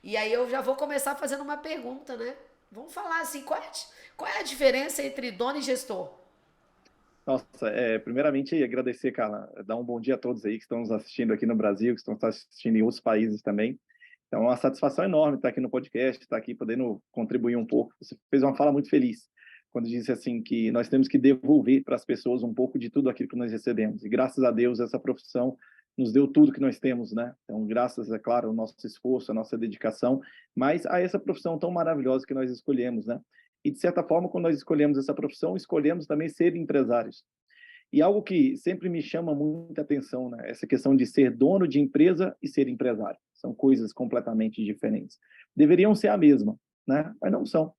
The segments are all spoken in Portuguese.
E aí eu já vou começar fazendo uma pergunta, né? Vamos falar assim, qual é a diferença entre dono e gestor? Nossa, primeiramente agradecer, Carla, dar um bom dia a todos aí que estão nos assistindo aqui no Brasil, que estão nos assistindo em outros países também. Então, é uma satisfação enorme estar aqui no podcast, estar aqui podendo contribuir um pouco. Você fez uma fala muito feliz quando disse assim que nós temos que devolver para as pessoas um pouco de tudo aquilo que nós recebemos. E graças a Deus essa profissão nos deu tudo que nós temos, né? Então, graças, é claro, ao nosso esforço, à nossa dedicação, mas a essa profissão tão maravilhosa que nós escolhemos, né? E, de certa forma, quando nós escolhemos essa profissão, escolhemos também ser empresários. E algo que sempre me chama muita atenção, né? Essa questão de ser dono de empresa e ser empresário. São coisas completamente diferentes. Deveriam ser a mesma, né? Mas não são.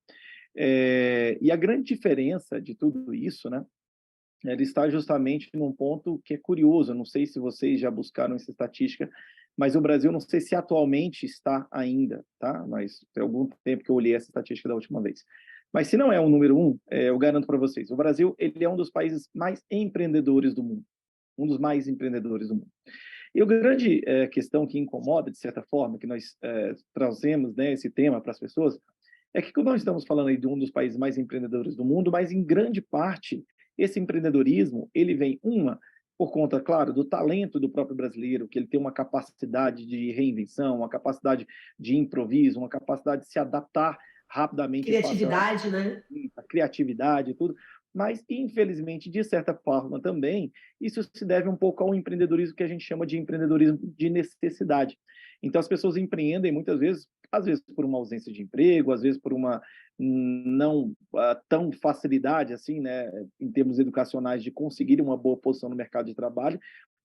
E a grande diferença de tudo isso, né? Ela está justamente num ponto que é curioso. Eu não sei se vocês já buscaram essa estatística, mas o Brasil, não sei se atualmente está ainda, tá? Mas tem algum tempo que eu olhei essa estatística da última vez. Mas se não é o número um, eu garanto para vocês, o Brasil ele é um dos países mais empreendedores do mundo, um dos mais empreendedores do mundo. E a grande questão que incomoda, de certa forma, que nós trazemos, né, esse tema para as pessoas, é que quando nós estamos falando aí de um dos países mais empreendedores do mundo, mas em grande parte esse empreendedorismo ele vem por conta, claro, do talento do próprio brasileiro, que ele tem uma capacidade de reinvenção, uma capacidade de improviso, uma capacidade de se adaptar rapidamente face Criatividade, né? a criatividade e tudo, mas infelizmente, de certa forma também, isso se deve um pouco ao empreendedorismo que a gente chama de empreendedorismo de necessidade. Então as pessoas empreendem muitas vezes, às vezes por uma ausência de emprego, às vezes por uma não tão facilidade assim, né, em termos educacionais de conseguir uma boa posição no mercado de trabalho.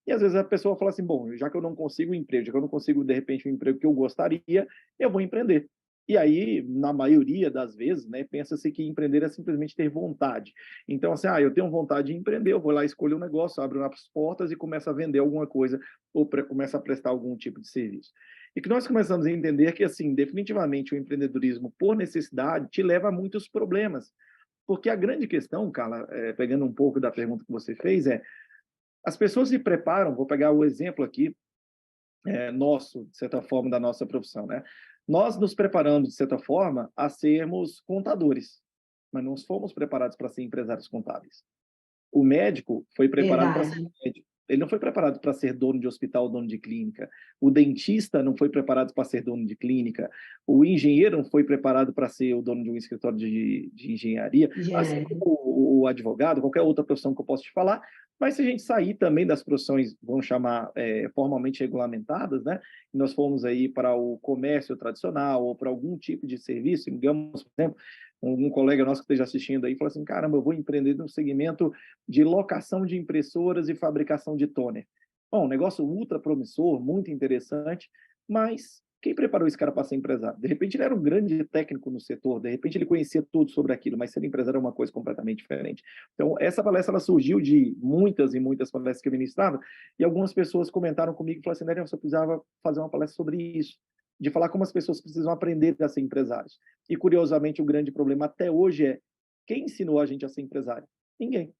E às vezes a pessoa fala assim, bom, já que eu não consigo um emprego, já que eu não consigo de repente um emprego que eu gostaria, eu vou empreender. E aí, na maioria das vezes, né, pensa-se que empreender é simplesmente ter vontade. Então, assim, eu tenho vontade de empreender, eu vou lá, escolho um negócio, abro as portas e começo a vender alguma coisa ou começo a prestar algum tipo de serviço. E que nós começamos a entender que, assim, definitivamente o empreendedorismo por necessidade te leva a muitos problemas. Porque a grande questão, Carla, pegando um pouco da pergunta que você fez, as pessoas se preparam, vou pegar o exemplo aqui, nosso, de certa forma, da nossa profissão, né? Nós nos preparamos, de certa forma, a sermos contadores, mas não fomos preparados para ser empresários contábeis. O médico foi preparado para ser Verdade. médico. Ele não foi preparado para ser dono de hospital, dono de clínica. O dentista não foi preparado para ser dono de clínica. O engenheiro não foi preparado para ser o dono de um escritório de engenharia. Assim Engenharia. como o advogado, qualquer outra profissão que eu posso te falar. Mas se a gente sair também das profissões, vamos chamar, formalmente regulamentadas, né? E nós formos aí para o comércio tradicional ou para algum tipo de serviço, digamos, por exemplo, um colega nosso que esteja assistindo aí falou assim, caramba, eu vou empreender no segmento de locação de impressoras e fabricação de toner. Bom, um negócio ultra promissor, muito interessante, mas quem preparou esse cara para ser empresário? De repente ele era um grande técnico no setor, de repente ele conhecia tudo sobre aquilo, mas ser empresário é uma coisa completamente diferente. Então, essa palestra ela surgiu de muitas e muitas palestras que eu ministrava, e algumas pessoas comentaram comigo e falaram assim, Daniel, você precisava fazer uma palestra sobre isso, de falar como as pessoas precisam aprender a ser empresários. E, curiosamente, o grande problema até hoje quem ensinou a gente a ser empresário? Ninguém.